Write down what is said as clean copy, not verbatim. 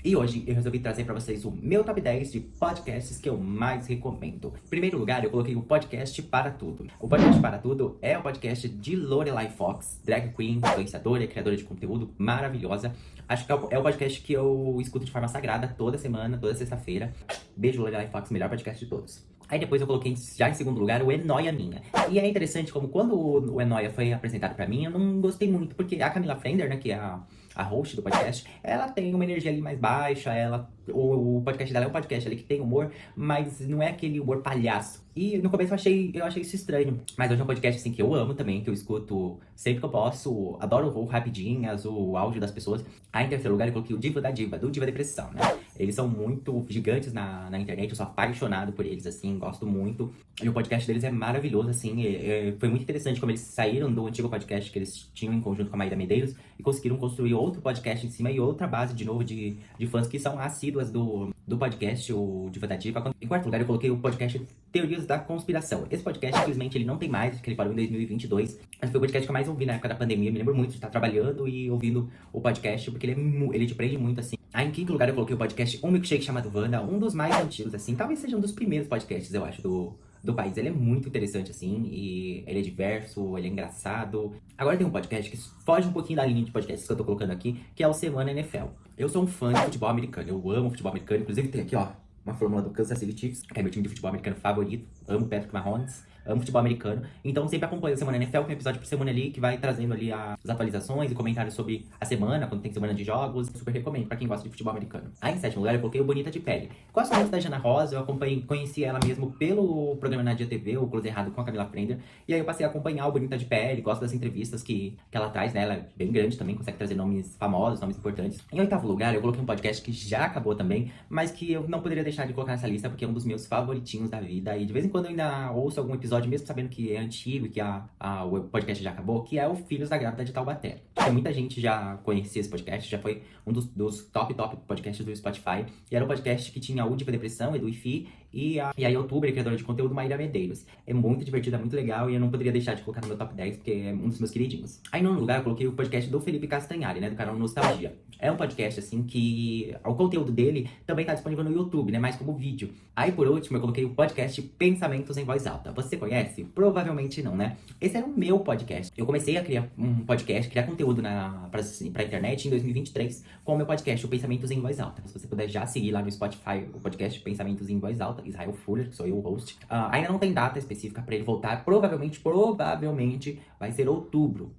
E hoje eu resolvi trazer pra vocês o meu top 10 de podcasts que eu mais recomendo. Em primeiro lugar, eu coloquei o Podcast Para Tudo. O Podcast Para Tudo é o podcast de Lorelai Fox, drag queen, influenciadora, criadora de conteúdo maravilhosa. Acho que é o podcast que eu escuto de forma sagrada toda semana, toda sexta-feira. Beijo, Lorelai Fox, melhor podcast de todos. Aí depois eu coloquei já em segundo lugar o É Nóia Minha. E é interessante como quando o É Nóia foi apresentado pra mim, eu não gostei muito, porque a Camila Frender, né, que é a host do podcast, ela tem uma energia ali mais baixa, o podcast dela é um podcast ali que tem humor, mas não é aquele humor palhaço. E no começo eu achei isso estranho. Mas hoje é um podcast assim que eu amo também, que eu escuto sempre que eu posso. Adoro o rapidinhas, o áudio das pessoas. Aí em terceiro lugar eu coloquei o Diva da Diva, do Diva Depressão, né? Eles são muito gigantes na internet, eu sou apaixonado por eles, assim, gosto muito. E o podcast deles é maravilhoso, assim, foi muito interessante como eles saíram do antigo podcast que eles tinham em conjunto com a Maíra Medeiros e conseguiram construir outro podcast em cima e outra base, de novo, de fãs que são assíduas do podcast, o Diva da Diva. Em quarto lugar eu coloquei o podcast Teorias da Conspiração. Esse podcast, infelizmente, ele não tem mais, porque ele parou em 2022, mas foi o podcast que eu mais ouvi na época da pandemia. Eu me lembro muito de estar trabalhando e ouvindo o podcast, porque ele te prende muito, assim. Aí, em quinto lugar, eu coloquei o podcast Um Milkshake Chamado Wanda, um dos mais antigos, assim. Talvez seja um dos primeiros podcasts, eu acho, do país. Ele é muito interessante, assim, e ele é diverso, ele é engraçado. Agora tem um podcast que foge um pouquinho da linha de podcasts que eu tô colocando aqui, que é o Semana NFL. Eu sou um fã de futebol americano, eu amo futebol americano. Inclusive tem aqui, ó, uma fórmula do Kansas City Chiefs, que é meu time de futebol americano favorito. Amo Patrick Mahomes, amo futebol americano. Então sempre acompanho a Semana NFL, com um episódio por semana ali, que vai trazendo ali as atualizações e comentários sobre a semana, quando tem semana de jogos. Super recomendo pra quem gosta de futebol americano. Aí em sétimo lugar eu coloquei o Bonita de Pele. Gosto muito da Jana Rosa, eu conheci ela mesmo pelo programa na Dia TV, o Close Errado com a Camila Frender. E aí eu passei a acompanhar o Bonita de Pele, gosto das entrevistas que ela traz, né? Ela é bem grande também, consegue trazer nomes famosos, nomes importantes. Em oitavo lugar eu coloquei um podcast que já acabou também, mas que eu não poderia deixar de colocar nessa lista, porque é um dos meus favoritinhos da vida. E de vez em quando eu ainda ouço algum episódio, mesmo sabendo que é antigo e que o podcast já acabou, que é o Filhos da Grávida de Taubaté. Porque muita gente já conhecia esse podcast, já foi um dos top podcasts do Spotify. E era um podcast que tinha o Diva Depressão, Edu e Fi, e a youtuber e criadora de conteúdo Maíra Medeiros. É muito divertido, é muito legal e eu não poderia deixar de colocar no meu top 10, porque é um dos meus queridinhos. Aí no lugar eu coloquei o podcast do Felipe Castanhari, né, do canal Nostalgia. É um podcast, assim, que o conteúdo dele também tá disponível no YouTube, né, mais como vídeo. Aí por último eu coloquei o podcast Pensamentos em Voz Alta. Você conhece? Provavelmente não, né? Esse era o meu podcast. Eu comecei a criar um podcast, criar conteúdo pra internet em 2023 com o meu podcast, o Pensamentos em Voz Alta. Se você puder já seguir lá no Spotify o podcast Pensamentos em Voz Alta, Israel Fuller, que sou eu o host. Ainda não tem data específica pra ele voltar. Provavelmente vai ser outubro.